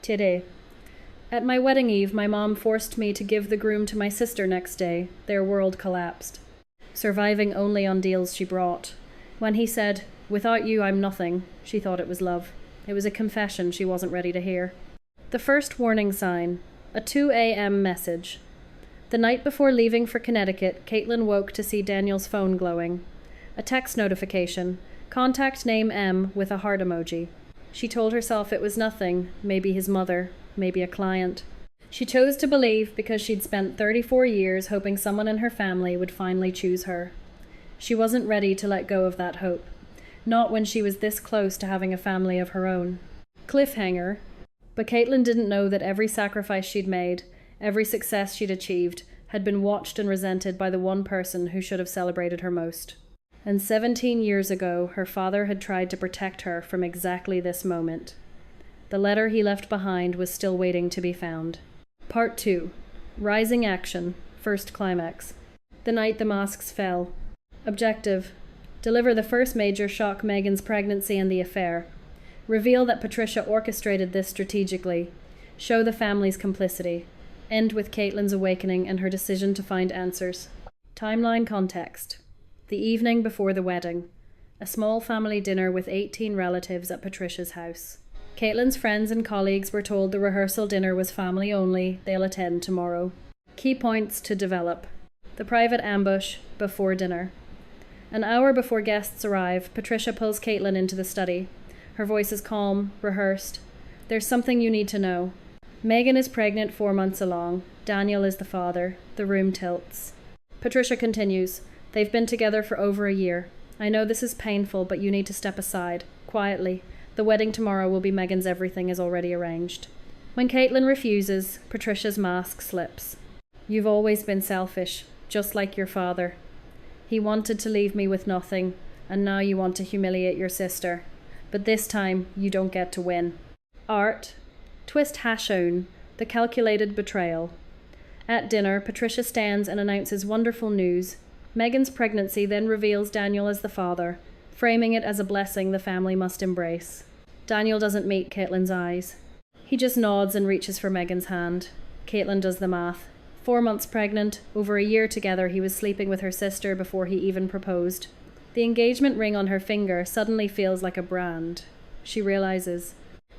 Today. At my wedding eve, my mom forced me to give the groom to my sister next day. Their world collapsed, surviving only on deals she brought. When he said, "Without you, I'm nothing," she thought it was love. It was a confession she wasn't ready to hear. The first warning sign, a 2 a.m. message. The night before leaving for Connecticut, Caitlin woke to see Daniel's phone glowing. A text notification, contact name M with a heart emoji. She told herself it was nothing, maybe his mother, maybe a client. She chose to believe because she'd spent 34 years hoping someone in her family would finally choose her. She wasn't ready to let go of that hope, not when she was this close to having a family of her own. Cliffhanger. But Caitlin didn't know that every sacrifice she'd made, every success she'd achieved, had been watched and resented by the one person who should have celebrated her most. And 17 years ago, her father had tried to protect her from exactly this moment. The letter he left behind was still waiting to be found. Part 2. Rising Action. First Climax. The night the masks fell. Objective. Deliver the first major shock: Megan's pregnancy and the affair. Reveal that Patricia orchestrated this strategically. Show the family's complicity. End with Caitlin's awakening and her decision to find answers. Timeline context. The evening before the wedding. A small family dinner with 18 relatives at Patricia's house. Caitlin's friends and colleagues were told the rehearsal dinner was family only. They'll attend tomorrow. Key points to develop. The private ambush before dinner. An hour before guests arrive, Patricia pulls Caitlin into the study. Her voice is calm, rehearsed. There's something you need to know. Megan is pregnant 4 months along. Daniel is the father. The room tilts. Patricia continues. They've been together for over a year. I know this is painful, but you need to step aside. Quietly. The wedding tomorrow will be Megan's. Everything is already arranged. When Caitlin refuses, Patricia's mask slips. You've always been selfish, just like your father. He wanted to leave me with nothing, and now you want to humiliate your sister. But this time, you don't get to win. Art. Twist Hashone, the calculated betrayal. At dinner, Patricia stands and announces wonderful news. Megan's pregnancy then reveals Daniel as the father, framing it as a blessing the family must embrace. Daniel doesn't meet Caitlin's eyes. He just nods and reaches for Megan's hand. Caitlin does the math. 4 months pregnant, over a year together, he was sleeping with her sister before he even proposed. The engagement ring on her finger suddenly feels like a brand. She realizes.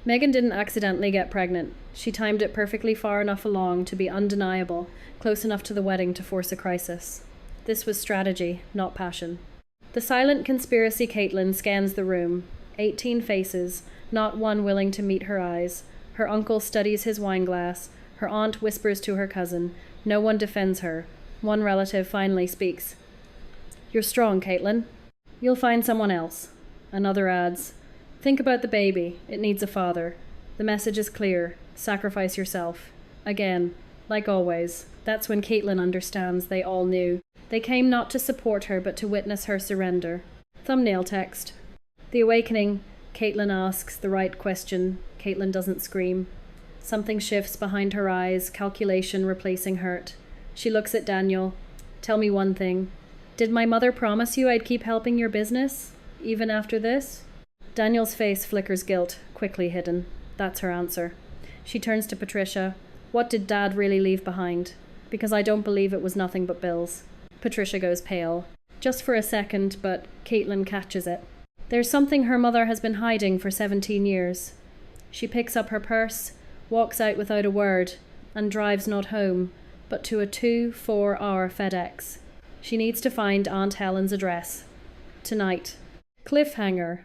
Megan didn't accidentally get pregnant. She timed it perfectly far enough along to be undeniable, close enough to the wedding to force a crisis. This was strategy, not passion. The silent conspiracy Caitlin scans the room. 18 faces, not one willing to meet her eyes. Her uncle studies his wineglass. Her aunt whispers to her cousin. No one defends her. One relative finally speaks. You're strong, Caitlin. You'll find someone else. Another adds. Think about the baby. It needs a father. The message is clear. Sacrifice yourself. Again, like always, that's when Caitlin understands they all knew. They came not to support her, but to witness her surrender. Thumbnail text. The awakening. Caitlin asks the right question. Caitlin doesn't scream. Something shifts behind her eyes, calculation replacing hurt. She looks at Daniel. Tell me one thing. Did my mother promise you I'd keep helping your business, even after this? Daniel's face flickers guilt, quickly hidden. That's her answer. She turns to Patricia. What did Dad really leave behind? Because I don't believe it was nothing but bills. Patricia goes pale. Just for a second, but Caitlin catches it. There's something her mother has been hiding for 17 years. She picks up her purse, walks out without a word, and drives not home, but to a 2-4 hour FedEx. She needs to find Aunt Helen's address. Tonight. Cliffhanger.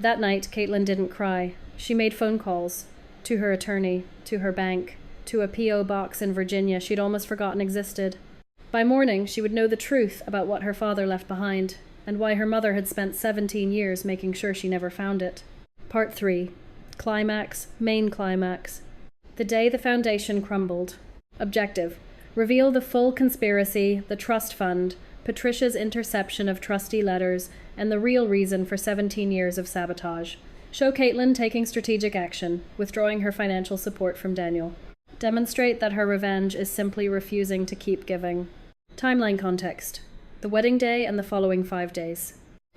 That night, Caitlin didn't cry. She made phone calls. To her attorney, to her bank, to a P.O. box in Virginia she'd almost forgotten existed. By morning, she would know the truth about what her father left behind, and why her mother had spent 17 years making sure she never found it. Part 3. Climax, main climax. The day the foundation crumbled. Objective. Reveal the full conspiracy, the trust fund, Patricia's interception of trustee letters, and the real reason for 17 years of sabotage. Show Caitlin taking strategic action, withdrawing her financial support from Daniel. Demonstrate that her revenge is simply refusing to keep giving. Timeline context. The wedding day and the following 5 days.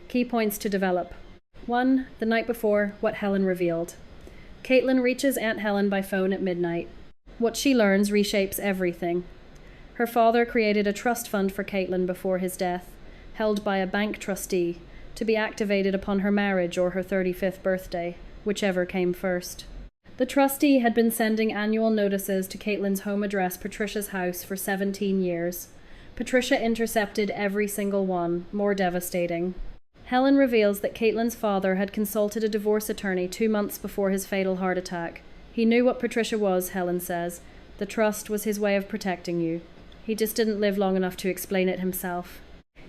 Key points to develop. 1. The night before, what Helen revealed. Caitlin reaches Aunt Helen by phone at midnight. What she learns reshapes everything. Her father created a trust fund for Caitlin before his death, held by a bank trustee, to be activated upon her marriage or her 35th birthday, whichever came first. The trustee had been sending annual notices to Caitlin's home address, Patricia's house, for 17 years. Patricia intercepted every single one, more devastating. Helen reveals that Caitlin's father had consulted a divorce attorney 2 months before his fatal heart attack. He knew what Patricia was, Helen says. The trust was his way of protecting you. He just didn't live long enough to explain it himself.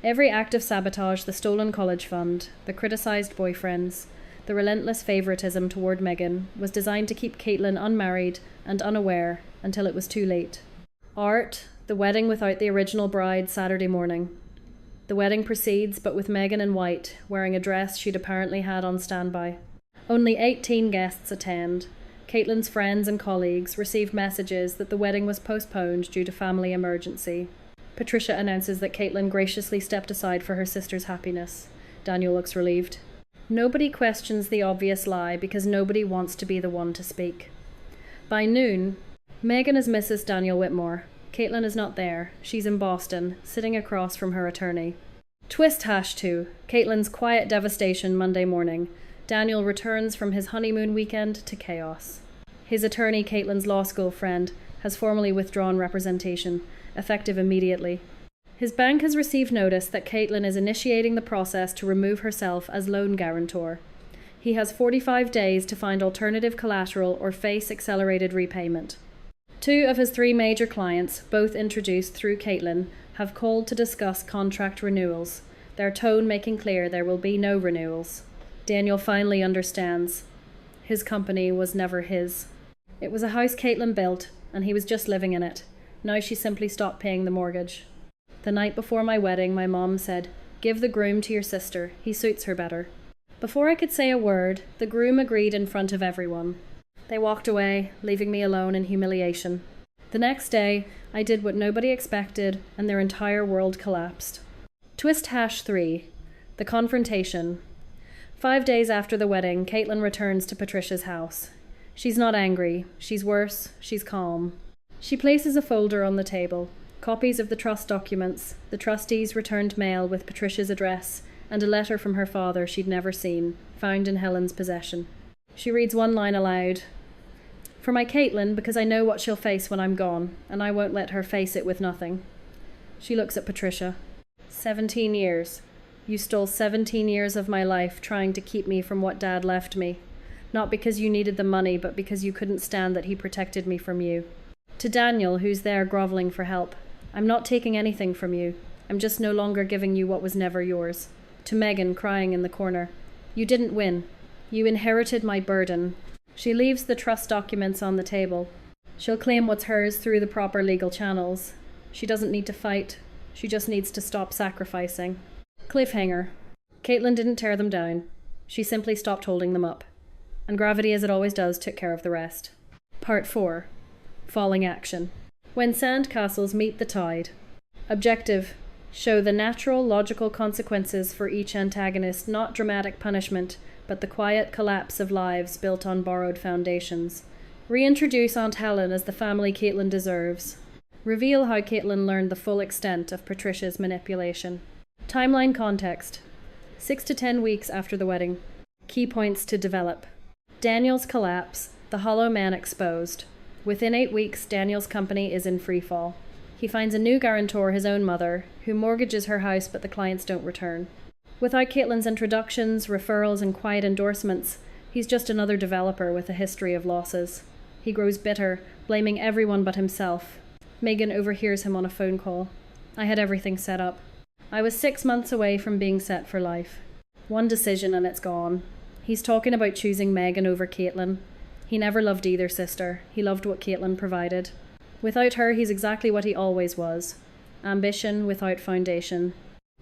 Every act of sabotage, the stolen college fund, the criticised boyfriends, the relentless favouritism toward Megan, was designed to keep Caitlin unmarried and unaware until it was too late. Art, the wedding without the original bride, Saturday morning. The wedding proceeds, but with Megan in white, wearing a dress she'd apparently had on standby. Only 18 guests attend. Caitlin's friends and colleagues receive messages that the wedding was postponed due to family emergency. Patricia announces that Caitlin graciously stepped aside for her sister's happiness. Daniel looks relieved. Nobody questions the obvious lie because nobody wants to be the one to speak. By noon, Megan is Mrs. Daniel Whitmore. Caitlin is not there. She's in Boston, sitting across from her attorney. Twist #2. Caitlin's quiet devastation Monday morning. Daniel returns from his honeymoon weekend to chaos. His attorney, Caitlin's law school friend, has formally withdrawn representation, effective immediately. His bank has received notice that Caitlin is initiating the process to remove herself as loan guarantor. He has 45 days to find alternative collateral or face accelerated repayment. 2 of his 3 major clients, both introduced through Caitlin, have called to discuss contract renewals, their tone making clear there will be no renewals. Daniel finally understands. His company was never his. It was a house Caitlin built, and he was just living in it. Now she simply stopped paying the mortgage. The night before my wedding, my mom said, "Give the groom to your sister. He suits her better." Before I could say a word, the groom agreed in front of everyone. They walked away, leaving me alone in humiliation. The next day, I did what nobody expected, and their entire world collapsed. Twist #3. The confrontation. 5 days after the wedding, Caitlin returns to Patricia's house. She's not angry. She's worse. She's calm. She places a folder on the table. Copies of the trust documents, the trustee's returned mail with Patricia's address, and a letter from her father she'd never seen, found in Helen's possession. She reads one line aloud. "For my Caitlin, because I know what she'll face when I'm gone, and I won't let her face it with nothing." She looks at Patricia. 17 years. You stole 17 years of my life trying to keep me from what Dad left me. Not because you needed the money, but because you couldn't stand that he protected me from you. To Daniel, who's there grovelling for help, "I'm not taking anything from you. I'm just no longer giving you what was never yours." To Megan, crying in the corner, "You didn't win. You inherited my burden." She leaves the trust documents on the table. She'll claim what's hers through the proper legal channels. She doesn't need to fight. She just needs to stop sacrificing. Cliffhanger. Caitlin didn't tear them down. She simply stopped holding them up. And gravity, as it always does, took care of the rest. Part 4. Falling action. When sand castles meet the tide. Objective. Show the natural, logical consequences for each antagonist, not dramatic punishment, but the quiet collapse of lives built on borrowed foundations. Reintroduce Aunt Helen as the family Caitlin deserves. Reveal how Caitlin learned the full extent of Patricia's manipulation. Timeline context. 6 to 10 weeks after the wedding. Key points to develop. Daniel's collapse, the hollow man exposed. Within 8 weeks, Daniel's company is in freefall. He finds a new guarantor, his own mother, who mortgages her house but the clients don't return. Without Caitlin's introductions, referrals and quiet endorsements, he's just another developer with a history of losses. He grows bitter, blaming everyone but himself. Megan overhears him on a phone call. "I had everything set up. I was 6 months away from being set for life. One decision and it's gone." He's talking about choosing Megan over Caitlin. He never loved either sister. He loved what Caitlin provided. Without her, he's exactly what he always was. Ambition without foundation.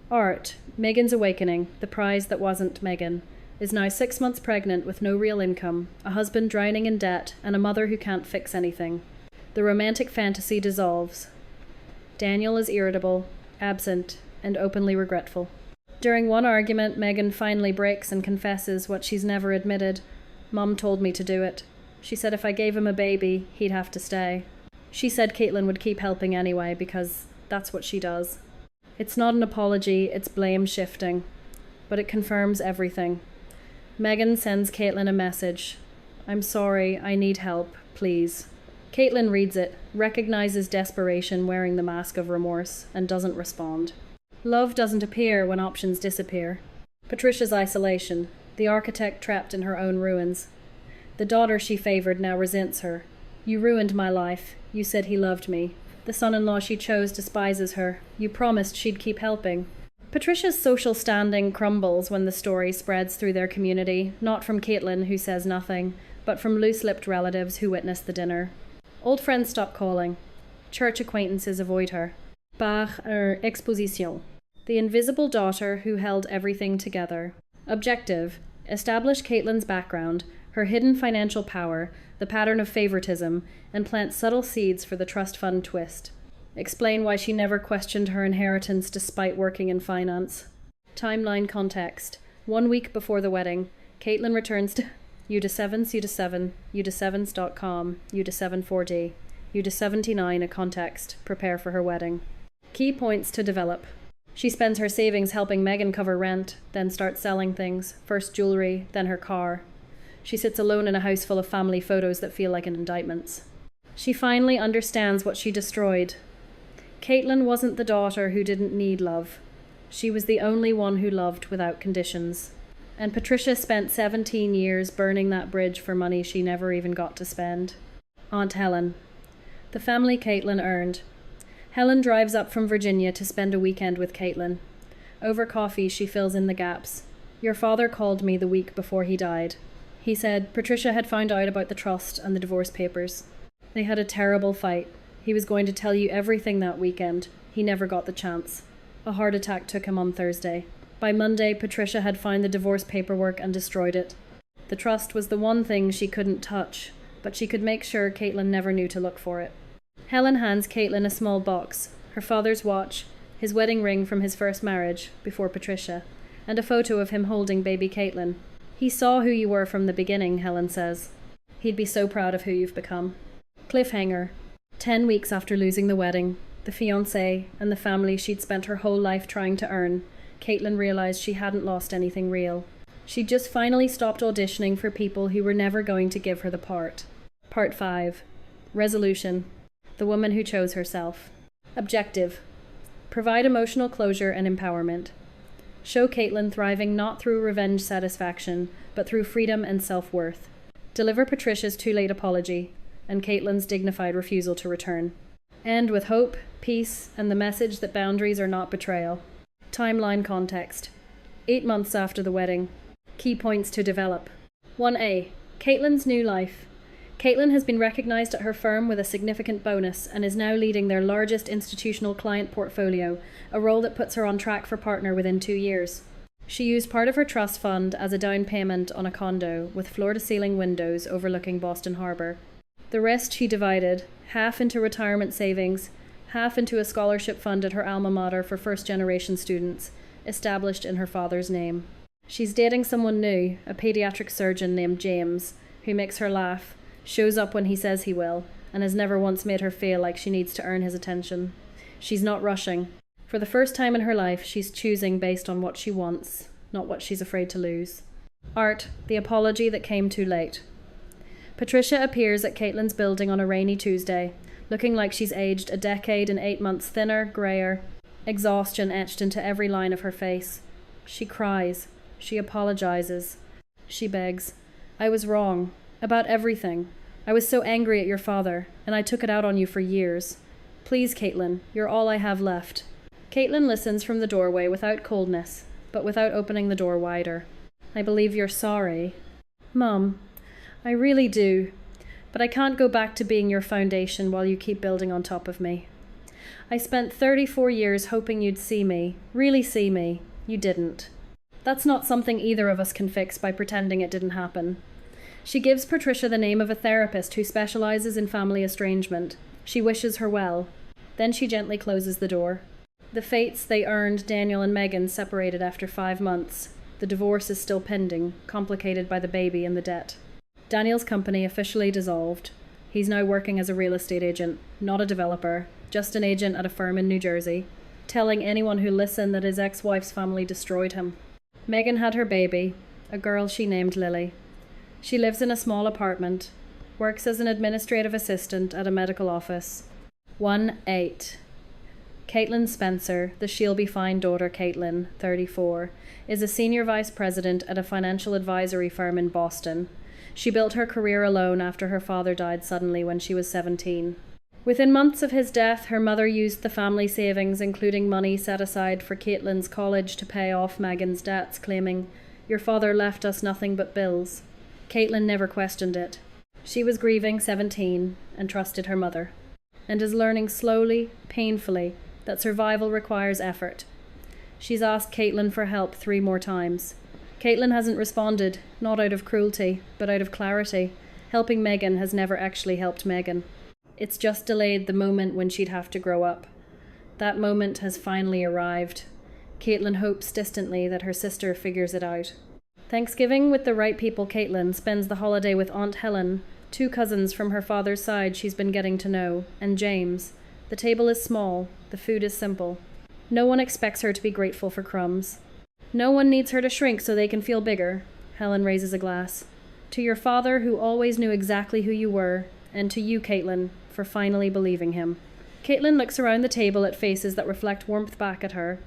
Art, Megan's awakening, the prize that wasn't Megan, is now 6 months pregnant with no real income, a husband drowning in debt, and a mother who can't fix anything. The romantic fantasy dissolves. Daniel is irritable, absent, and openly regretful. During one argument, Megan finally breaks and confesses what she's never admitted. "Mum told me to do it." She said if I gave him a baby, he'd have to stay. She said Caitlin would keep helping anyway because that's what she does. It's not an apology, it's blame shifting. But it confirms everything. Megan sends Caitlin a message. I'm sorry, I need help, please. Caitlin reads it, recognizes desperation wearing the mask of remorse, and doesn't respond. Love doesn't appear when options disappear. Patricia's isolation, the architect trapped in her own ruins. The daughter she favored now resents her. You ruined my life. You said he loved me. The son-in-law she chose despises her. You promised she'd keep helping. Patricia's social standing crumbles when the story spreads through their community, not from Caitlin, who says nothing, but from loose-lipped relatives who witness the dinner. Old friends stop calling. Church acquaintances avoid her. Par exposition. The invisible daughter who held everything together. Objective. Establish Caitlin's background, her hidden financial power, the pattern of favoritism, and plant subtle seeds for the trust fund twist. Explain why she never questioned her inheritance despite working in finance. Timeline context. 1 week before the wedding, Caitlin returns to UDA7, UDA7, UDA7s.com, UDA7 UDA79 a context. Prepare for her wedding. Key points to develop. She spends her savings helping Megan cover rent, then starts selling things, first jewellery, then her car. She sits alone in a house full of family photos that feel like an indictment. She finally understands what she destroyed. Caitlin wasn't the daughter who didn't need love. She was the only one who loved without conditions. And Patricia spent 17 years burning that bridge for money she never even got to spend. Aunt Helen. The family Caitlin earned. Helen drives up from Virginia to spend a weekend with Caitlin. Over coffee, she fills in the gaps. Your father called me the week before he died. He said Patricia had found out about the trust and the divorce papers. They had a terrible fight. He was going to tell you everything that weekend. He never got the chance. A heart attack took him on Thursday. By Monday, Patricia had found the divorce paperwork and destroyed it. The trust was the one thing she couldn't touch, but she could make sure Caitlin never knew to look for it. Helen hands Caitlin a small box, her father's watch, his wedding ring from his first marriage, before Patricia, and a photo of him holding baby Caitlin. He saw who you were from the beginning, Helen says. He'd be so proud of who you've become. Cliffhanger. 10 weeks after losing the wedding, the fiancé, and the family she'd spent her whole life trying to earn, Caitlin realised she hadn't lost anything real. She'd just finally stopped auditioning for people who were never going to give her the part. Part 5. Resolution. The woman who chose herself. Objective. Provide emotional closure and empowerment. Show Caitlin thriving not through revenge satisfaction, but through freedom and self-worth. Deliver Patricia's too late apology, and Caitlin's dignified refusal to return. End with hope, peace, and the message that boundaries are not betrayal. Timeline context. 8 months after the wedding. Key points to develop. 1A. Caitlin's new life. Caitlin has been recognised at her firm with a significant bonus and is now leading their largest institutional client portfolio, a role that puts her on track for partner within 2 years. She used part of her trust fund as a down payment on a condo with floor-to-ceiling windows overlooking Boston Harbour. The rest she divided, half into retirement savings, half into a scholarship fund at her alma mater for first-generation students, established in her father's name. She's dating someone new, a paediatric surgeon named James, who makes her laugh, shows up when he says he will, and has never once made her feel like she needs to earn his attention. She's not rushing. For the first time in her life, she's choosing based on what she wants, not what she's afraid to lose. Art, the apology that came too late. Patricia appears at Caitlin's building on a rainy Tuesday, looking like she's aged a decade and 8 months thinner, greyer, exhaustion etched into every line of her face. She cries. She apologizes. She begs. I was wrong. About everything. I was so angry at your father, and I took it out on you for years. Please, Caitlin, you're all I have left. Caitlin listens from the doorway without coldness, but without opening the door wider. I believe you're sorry. Mum, I really do, but I can't go back to being your foundation while you keep building on top of me. I spent 34 years hoping you'd see me, really see me. You didn't. That's not something either of us can fix by pretending it didn't happen. She gives Patricia the name of a therapist who specialises in family estrangement. She wishes her well. Then she gently closes the door. The fates they earned Daniel and Megan separated after 5 months. The divorce is still pending, complicated by the baby and the debt. Daniel's company officially dissolved. He's now working as a real estate agent, not a developer, just an agent at a firm in New Jersey, telling anyone who listened that his ex-wife's family destroyed him. Megan had her baby, a girl she named Lily. She lives in a small apartment, works as an administrative assistant at a medical office. 1-8. Caitlin Spencer, the She'll Be Fine daughter Caitlin, 34, is a senior vice president at a financial advisory firm in Boston. She built her career alone after her father died suddenly when she was 17. Within months of his death, her mother used the family savings, including money set aside for Caitlin's college, to pay off Megan's debts, claiming, "Your father left us nothing but bills." Caitlin never questioned it. She was grieving 17 and trusted her mother, and is learning slowly, painfully, that survival requires effort. She's asked Caitlin for help 3 more times. Caitlin hasn't responded, not out of cruelty, but out of clarity. Helping Megan has never actually helped Megan. It's just delayed the moment when she'd have to grow up. That moment has finally arrived. Caitlin hopes distantly that her sister figures it out. Thanksgiving with the right people, Caitlin spends the holiday with Aunt Helen, 2 cousins from her father's side she's been getting to know, and James. The table is small, the food is simple. No one expects her to be grateful for crumbs. No one needs her to shrink so they can feel bigger. Helen raises a glass. To your father, who always knew exactly who you were, and to you, Caitlin, for finally believing him. Caitlin looks around the table at faces that reflect warmth back at her,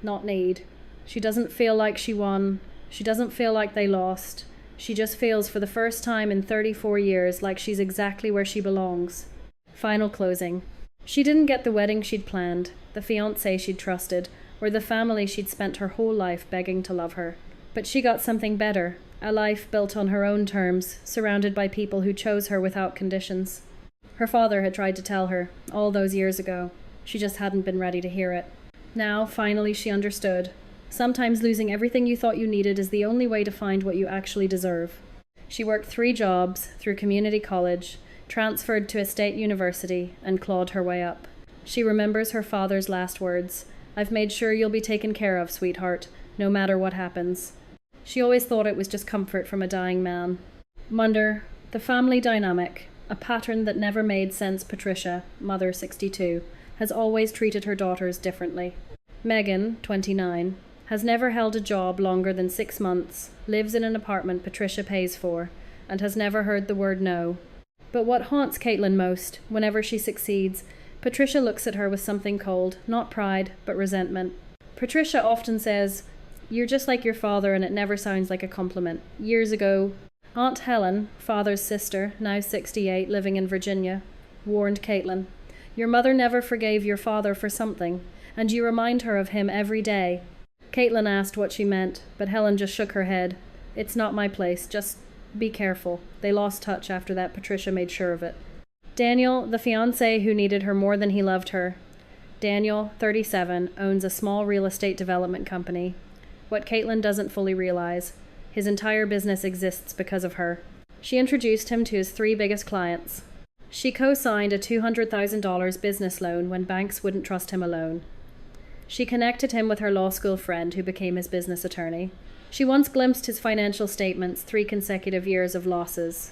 not need. She doesn't feel like she won. She doesn't feel like they lost. She just feels for the first time in 34 years like she's exactly where she belongs. Final closing. She didn't get the wedding she'd planned, the fiancé she'd trusted, or the family she'd spent her whole life begging to love her. But she got something better, a life built on her own terms, surrounded by people who chose her without conditions. Her father had tried to tell her, all those years ago. She just hadn't been ready to hear it. Now, finally, she understood. Sometimes losing everything you thought you needed is the only way to find what you actually deserve. She worked 3 jobs through community college, transferred to a state university, and clawed her way up. She remembers her father's last words, "I've made sure you'll be taken care of, sweetheart, no matter what happens." She always thought it was just comfort from a dying man. Munder, the family dynamic, a pattern that never made sense. Patricia, mother 62, has always treated her daughters differently. Megan, 29, has never held a job longer than 6 months, lives in an apartment Patricia pays for, and has never heard the word no. But what haunts Caitlin most, whenever she succeeds, Patricia looks at her with something cold, not pride, but resentment. Patricia often says, "You're just like your father," and it never sounds like a compliment. Years ago, Aunt Helen, father's sister, now 68, living in Virginia, warned Caitlin, "Your mother never forgave your father for something, and you remind her of him every day." Caitlin asked what she meant, but Helen just shook her head. "It's not my place, just be careful." They lost touch after that. Patricia made sure of it. Daniel, the fiancé who needed her more than he loved her. Daniel, 37, owns a small real estate development company. What Caitlin doesn't fully realize, his entire business exists because of her. She introduced him to his 3 biggest clients. She co-signed a $200,000 business loan when banks wouldn't trust him alone. She connected him with her law school friend who became his business attorney. She once glimpsed his financial statements, 3 consecutive years of losses.